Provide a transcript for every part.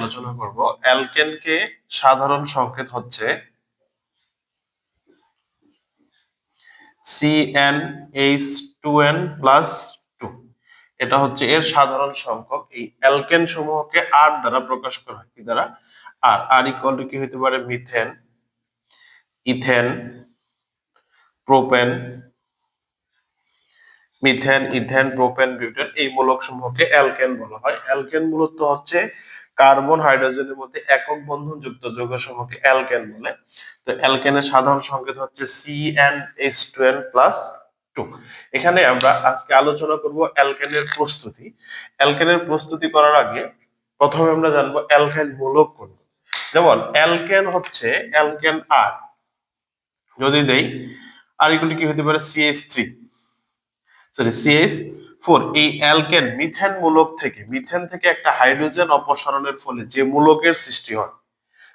আলোচনা করব অ্যালকেনকে সাধারণ সংকেত হচ্ছে CnH2n+2। এটা হচ্ছে এর সাধারণ সংখ্যক। এই অ্যালকেন সমূহকে আর দ্বারা প্রকাশ করা হয়। কি দ্বারা? আর ইকুয়াল টু কি হতে পারে? Methane, ethane, propane, propane, butane, এই মূলক সমূহকে অ্যালকেন বলা হয়। অ্যালকেন মূলত হচ্ছে কার্বন হাইড্রোজেনের মধ্যে একক বন্ধন যুক্ত যৌগ সমূহকে অ্যালকেন বলে। তো অ্যালকেনের সাধারণ সংকেত হচ্ছে CnH2n+2। এখানে আমরা আজকে আলোচনা করব অ্যালকেনের প্রস্তুতি। অ্যালকেনের প্রস্তুতি করার আগে প্রথমে আমরা জানবো অ্যালকাইল মূলক কোনগুলো। যেমন অ্যালকেন হচ্ছে অ্যালকেন আর, যদি দেই আর এগুলি কি হতে পারে? CH4। এই অ্যালকেন মিথেন থেকে একটা হাইড্রোজেন অপসারণের ফলে যে মূলকের সৃষ্টি হয়,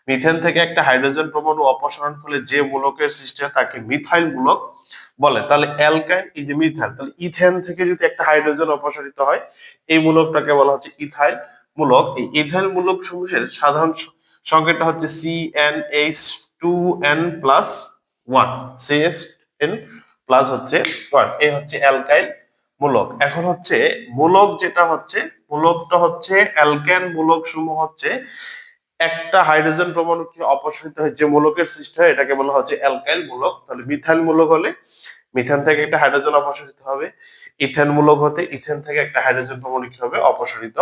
মিথেন থেকে একটা হাইড্রোজেন পরমাণু অপসারণ ফলে যে মূলকের সৃষ্টি হয় তাকে মিথাইল মূলক বলে। তাহলে অ্যালকাইন, এই যে মিথাইল, তাহলে ইথেন থেকে যদি একটা হাইড্রোজেন অপসারিত হয় এই মূলকটাকে বলা হচ্ছে ইথাইল মূলক। এই ইথাইল মূলক সমূহের সাধারণ সংকেতটা হচ্ছে CnH2n+1। CHN প্লাস হচ্ছে 1, এই হচ্ছে অ্যালকাইল মূলক। এখন হচ্ছে মূলকটা হচ্ছে অ্যালকেন মূলক সমূহ হচ্ছে একটা হাইড্রোজেন পরমাণু কি অপসারিত হয় যে মূলকের সৃষ্টি হয় এটাকে বলা হচ্ছে অ্যালকাইল মূলক। তাহলে মিথাইল মূলক হলে মিথেন থেকে একটা হাইড্রোজেন অপসারিত হবে, ইথেন মূলক হতে ইথেন থেকে একটা হাইড্রোজেন পরমাণু কি হবে? অপসারিত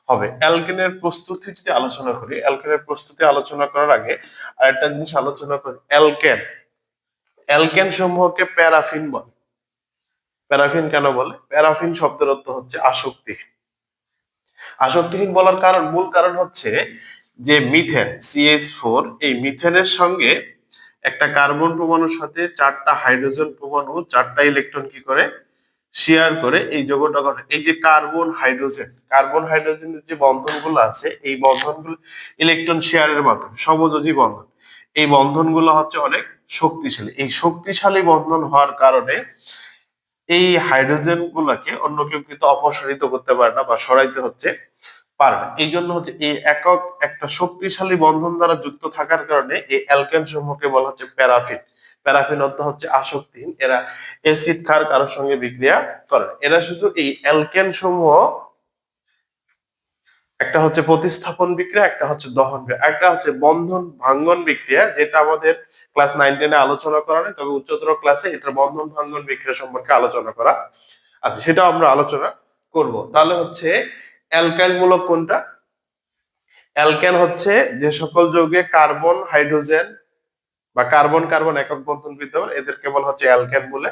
হবে। অ্যালকেনের প্রস্তুতি যদি আলোচনা করি, অ্যালকেনের প্রস্তুতি আলোচনা করার আগে আরেকটা জিনিস আলোচনা করি। অ্যালকেন সমূহকে প্যারাফিন বলে। প্যারাফিন কেন বলে? প্যারাফিন শব্দের অর্থ হচ্ছে আসক্তিহীন। আসক্তিহীন বলার মূল কারণ হচ্ছে যে মিথেন CH4, এই মিথেনের সঙ্গে একটা কার্বন পরমাণুর সাথে চারটা হাইড্রোজেন পরমাণু চারটা ইলেকট্রন কি করে? শেয়ার করে এই যৌগটা গঠন। এই যে কার্বন হাইড্রোজেনের যে বন্ধনগুলো আছে এই বন্ধনগুলো ইলেকট্রন শেয়ারের মাধ্যমে সমযোজী বন্ধন। এই বন্ধনগুলো হচ্ছে অনেক শক্তিশালী। এই শক্তিশালী বন্ধন হওয়ার কারণে এই হাইড্রোজেন গুলাকে অন্য কেউ কিন্তু অপসারিত করতে পারে না বা সরাইতে পারে না। এই জন্য হচ্ছে এই একক একটা শক্তিশালী বন্ধন দ্বারা যুক্ত থাকার কারণে এই অ্যালকেন সমূহকে বলা হচ্ছে প্যারাফিন। প্যারাফিন অর্থ হচ্ছে আসক্তিহীন। এরা অ্যাসিড ক্ষার কারোর সঙ্গে বিক্রিয়া করে না। এরা শুধু এই অ্যালকেন সমূহ, একটা হচ্ছে প্রতিস্থাপন বিক্রিয়া, একটা হচ্ছে দহন বিক্রিয়া, একটা হচ্ছে বন্ধন ভাঙ্গন বিক্রিয়া, যেটা আমাদের ক্লাস 9-10 আলোচনা করা নেই, তবে উচ্চতর ক্লাসে এটার বন্ধন ভাঙ্গন বিক্রিয়া সম্পর্কে আলোচনা করা আছে, সেটাও আমরা আলোচনা করব। তাহলে হচ্ছে অ্যালকাইল মূলক কোনটা? অ্যালকেন হচ্ছে যে সকল যৌগে কার্বন হাইড্রোজেন বা কার্বন কার্বন একক বন্ধন বিদ্যমান, এদেরকে বলা হচ্ছে অ্যালকেন বলে।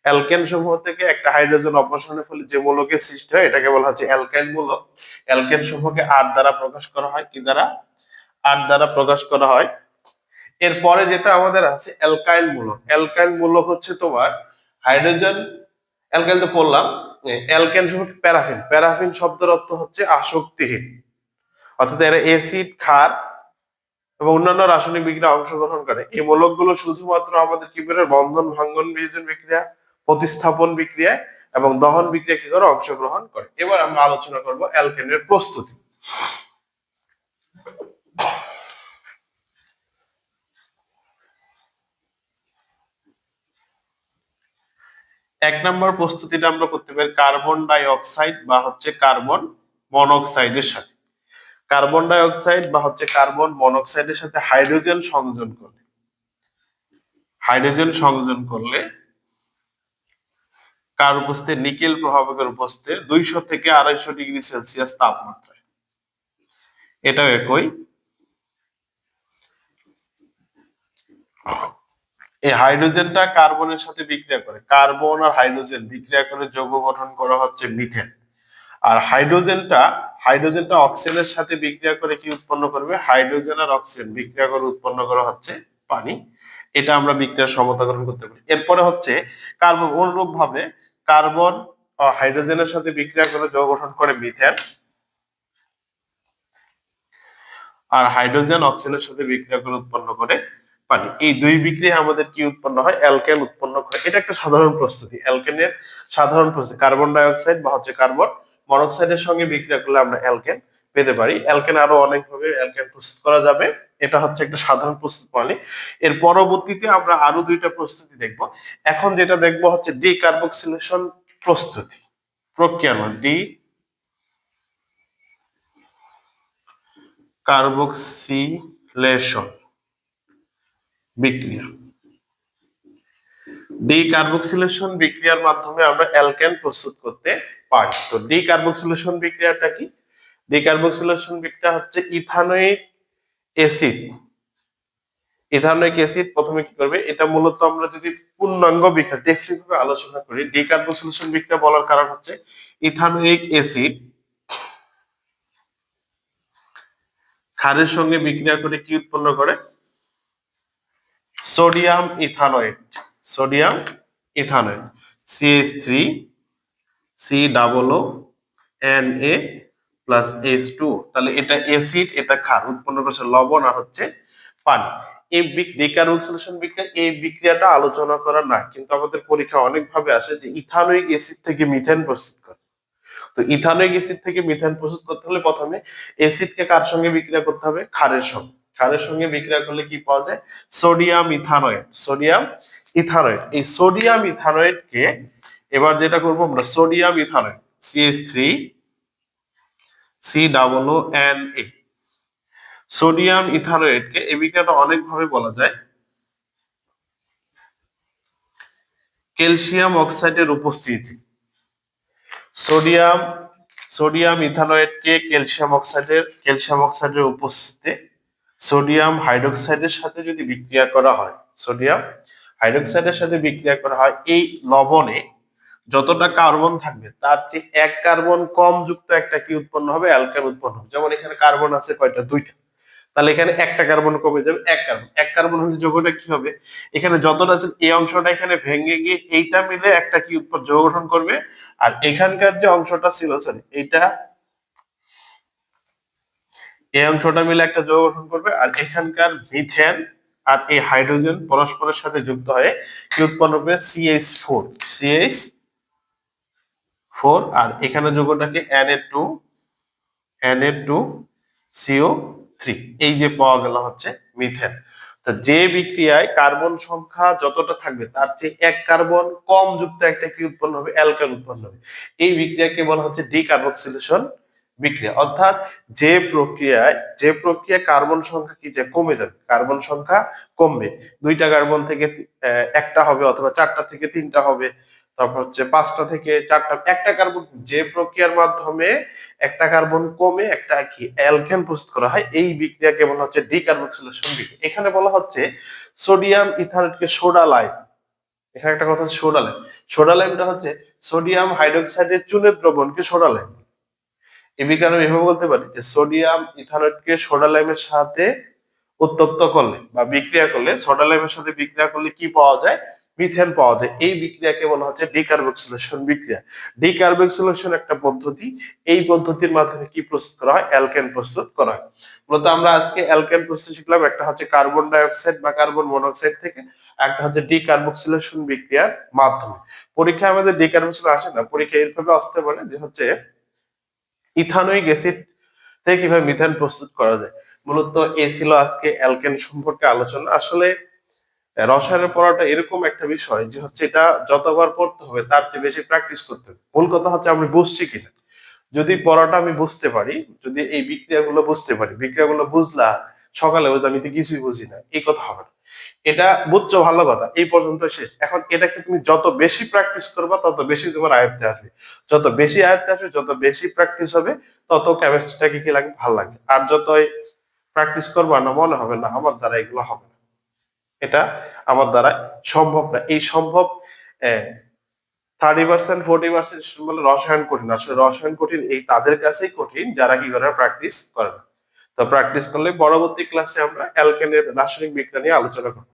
অ্যালকেন সমূহ থেকে একটা হাইড্রোজেন অপসারণের ফলে যে মূলকের সৃষ্টি হয় এটাকে বলা হচ্ছে অ্যালকাইল মূলক। অ্যালকেন সমূহকে আর দ্বারা প্রকাশ করা হয়। কি দ্বারা? আর দ্বারা প্রকাশ করা হয়। এরপরে যেটা আমাদের আছে অ্যালকাইল মূলক। অ্যালকাইল মূলক হচ্ছে তোমার হাইড্রোজেন, অ্যালকাইল তো পড়লাম। অ্যালকেন সমূহ প্যারাফিন শব্দের অর্থ হচ্ছে আসক্তিহীন, অর্থাৎ এরা অ্যাসিড ক্ষার এবং অন্যান্য রাসায়নিক বিক্রিয়া অংশগ্রহণ করে। এই মূলকগুলো শুধুমাত্র আমাদের কি করে? বন্ধন ভাঙ্গন বিয়োজন বিক্রিয়া, প্রতিস্থাপন বিক্রিয়া এবং দহন বিক্রিয়া কি করে? অংশগ্রহণ করে। এবার আমরা আলোচনা করব অ্যালকেনের প্রস্তুতি। এক নম্বর প্রস্তুতিটা আমরা করতে পারি কার্বন ডাই অক্সাইড বা হচ্ছে কার্বন মনোক্সাইডের সাথে। কার্বন ডাই অক্সাইড বা হচ্ছে কার্বন মনোক্সাইডের সাথে হাইড্রোজেন সংযোজন করলে কার উপস্থিতি? নিকেল প্রভাবকের উপস্থিতি 200 থেকে 250 ডিগ্রি সেলসিয়াস তাপমাত্রায়। এটাও একই। এই হাইড্রোজেনটা কার্বনের সাথে বিক্রিয়া করে, কার্বন আর হাইড্রোজেন বিক্রিয়া করে যৌগ গঠন করা হচ্ছে মিথেন। আর হাইড্রোজেনটা অক্সিজেনের সাথে বিক্রিয়া করে কি উৎপন্ন করবে? হাইড্রোজেন আর অক্সিজেন বিক্রিয়া করে উৎপন্ন করা হচ্ছে পানি। এটা আমরা বিক্রিয়ার সমতা গ্রহণ করতে পারি। এরপরে হচ্ছে কার্বন, অনুরূপ ভাবে কার্বন হাইড্রোজেনের সাথে বিক্রিয়া করে যৌগ গঠন করে মিথেন, আর হাইড্রোজেন অক্সিজেনের সাথে বিক্রিয়া করে উৎপন্ন করে পানি। এই দুই বিক্রিয়া আমাদের কি উৎপন্ন হয়? অ্যালকেন উৎপন্ন করে। এটা একটা সাধারণ প্রস্তুতি। অ্যালকেনের সাধারণ প্রস্তুতি কার্বন ডাই অক্সাইড বা হচ্ছে কার্বন মনোক্সাইডের সঙ্গে বিক্রিয়া করলে আমরা অ্যালকেন পেতে পারি। অ্যালকেন আরো অনেকভাবে অ্যালকেন প্রস্তুত করা যাবে। এটা হচ্ছে একটা সাধারণ প্রস্তুত প্রণালী। এর পরবর্তীতে আমরা আরো দুইটা প্রস্তুতি দেখব। এখন যেটা দেখব হচ্ছে ডিকার্বক্সিলেশন প্রস্তুতি প্রক্রিয়া, ডি কার্বক্সিলেশন বিক্রিয়া। ডিকার্বক্সিলেশন বিক্রিয়ার মাধ্যমে আমরা অ্যালকেন প্রস্তুত করতে পারি। তো ডিকার্বক্সিলেশন বিক্রিয়াটা কি? ডিকার্বক্সিলেশন বিক্রিয়া হচ্ছে ইথানোয়িক অ্যাসিড। ইথানোয়িক অ্যাসিড প্রথমে কি করবে, এটা মূলত আমরা যদি পূর্ণাঙ্গ বিক্রিয়া ডেফিনিট ভাবে আলোচনা করি, ডিকার্বক্সিলেশন বিক্রিয়া বলার কারণ হচ্ছে ইথানোয়িক অ্যাসিড ক্ষারের সঙ্গে বিক্রিয়া করে কি উৎপন্ন করে? Sodium ইথানয়েড। Sodium ethanoate CH3 COO Na+H2। তাহলে এটা অ্যাসিড, এটা ক্ষার উৎপন্ন করছে লবণ আর হচ্ছে পানি। এই ডিকার্বক্সিলেশন বিক্রিয়া, এই বিক্রিয়াটা আলোচনা করা না, কিন্তু আমাদের পরীক্ষা অনেক ভাবে আসে যে ইথানোয়িক অ্যাসিড থেকে মিথেন প্রস্তুত করে। তো ইথানোয়িক অ্যাসিড থেকে মিথেন প্রস্তুত করতে হলে প্রথমে অ্যাসিডকে কার সঙ্গে বিক্রিয়া করতে হবে? ক্ষারের সঙ্গে। ক্ষারের সঙ্গে বিক্রিয়া করলে কি পাওয়া যায়? সোডিয়াম ইথানয়েড। সোডিয়াম ইথানয়েড, এই সোডিয়াম ইথানয়েডকে এবার যেটা করব আমরা, sodium ethanoate CH3 COONA। Sodium ইথানয়েডকে এই বিক্রিয়াটা অনেক ভাবে বলা যায় ক্যালসিয়াম অক্সাইডের উপস্থিতি। সোডিয়াম সোডিয়াম ইথানয়েডকে ক্যালসিয়াম অক্সাইডের উপস্থিতিতে সোডিয়াম হাইড্রোক্সাইডের সাথে যদি বিক্রিয়া করা হয়, সোডিয়াম হাইড্রোক্সাইডের সাথে বিক্রিয়া করা হয়, এই লবণে যতটা কার্বন থাকবে তার চেয়ে এক কার্বন কম যুক্ত একটা কি উৎপন্ন হবে? অ্যালকেন উৎপন্ন হবে। যেমন এখানে কার্বন আছে কয়টা? দুইটা। তাহলে এখানে একটা কার্বন কমে যাবে, এক কার্বন হলে যৌগটা কি হবে? এখানে যতটা আছে এই অংশটা এখানে ভেঙে গিয়ে এইটা মিলে একটা কি যৌগ গঠন করবে। আর এখানকার যে অংশটা ছিল, সরি এইটা, এই অংশটা মিলে একটা যৌগ গঠন করবে। আর এখানকার মিথেন আর এই হাইড্রোজেন পরস্পরের সাথে যুক্ত হয়ে কি উৎপন্ন করবে? CH4। আর এখানে যৌগটাকে Na2CO3, এই যে পাওয়া গেল হচ্ছে মিথেন। তো যে বিক্রিয়ায় কার্বন সংখ্যা যতটা থাকবে তার চেয়ে এক কার্বন কম যুক্ত একটা কি উৎপন্ন হবে? অ্যালকেন উৎপন্ন হবে। এই বিক্রিয়াকে বলা হচ্ছে ডিকার্বক্সিলেশন বিক্রিয়া। অর্থাৎ যে প্রক্রিয়ায় কার্বন সংখ্যা কি যে কমে যাবে, কার্বন সংখ্যা কমবে, দুইটা কার্বন থেকে একটা হবে, অথবা চারটা থেকে তিনটা হবে, তারপর হচ্ছে পাঁচটা থেকে চারটা, একটা কার্বন, যে প্রক্রিয়ার মাধ্যমে একটা কার্বন কমে একটা কি অ্যালকেন প্রস্তুত করা হয়, এই বিক্রিয়াকে বলা হচ্ছে ডিকার্বক্সিলেশন বিক্রিয়া। এখানে বলা হচ্ছে সোডিয়াম ইথানয়েডকে সোডা লাইম। এখানে একটা কথা, সোডা লাইম। সোডা লাইমটা হচ্ছে সোডিয়াম হাইড্রোক্সাইডের চুনের দ্রবণকে সোডা লাইম। এই বিজ্ঞান আমি এভাবে বলতে পারি যে সোডিয়াম ইথানয়েডকে সোডা লাইমের সাথে উত্তপ্ত করলে বা বিক্রিয়া করলে, সোডা লাইমের সাথে বিক্রিয়া করলে কি পাওয়া যায়? মিথেন পাওয়া যায়। এই বিক্রিয়াকে বলা হচ্ছে ডিকার্বক্সিলেশন বিক্রিয়া। ডিকার্বক্সিলেশন একটা পদ্ধতি, এই পদ্ধতির মাধ্যমে কি প্রস্তুত করা হয়? অ্যালকেন প্রস্তুত করা হয়। মূলত আমরা আজকে অ্যালকেন প্রস্তুত শিখলাম। একটা হচ্ছে কার্বন ডাই অক্সাইড বা কার্বন মনোক্সাইড থেকে, একটা হচ্ছে ডিকার্বক্সিলেশন বিক্রিয়ার মাধ্যমে। পরীক্ষায় আমাদের ডিকার্বক্সিলেশন আসে না, পরীক্ষায় এইভাবে আসতে পারে যে হচ্ছে ইথানোয়িক অ্যাসিড থেকে কিভাবে মিথেন প্রস্তুত করা যায়। মূলত এই ছিল আজকে অ্যালকেন সম্পর্কে আলোচনা। আসলে রসায়নের পড়াটা এরকম একটা বিষয় যে হচ্ছে এটা যতবার পড়তে হবে তার চেয়ে বেশি প্র্যাকটিস করতে হবে। মূল কথা হচ্ছে আমি বুঝছি কিনা। যদি পড়াটা আমি বুঝতে পারি, যদি এই বিক্রিয়াগুলো বুঝতে পারি, বিক্রিয়াগুলো বুঝলা সকালে বুঝলাম আমি তো কিছুই বুঝি না, এই কথা হবে না। এটা বুঝছো ভালো কথা, এই পর্যন্ত শেষ। এখন এটাকে তুমি যত বেশি প্র্যাকটিস করবা তত বেশি তোমার আয়ত্তে আসবে, যত বেশি আয়ত্তে আসবে, যত বেশি প্র্যাকটিস হবে, তত কেমিস্ট্রিটাকে কি লাগে? ভালো লাগবে। আর যতই প্র্যাকটিস করবা না, মনে হবে না আমার দ্বারা এগুলো হবে না, এটা আমার দ্বারা সম্ভব না। এই সম্ভব 30% 40% বলে রসায়ন কঠিন। আসলে রসায়ন কঠিন এই তাদের কাছেই কঠিন যারা কি করে? প্র্যাকটিস করে না। তো প্র্যাকটিস করলে পরবর্তী ক্লাসে আমরা অ্যালকেনের রাসায়নিক বিক্রিয়া নিয়ে আলোচনা করব।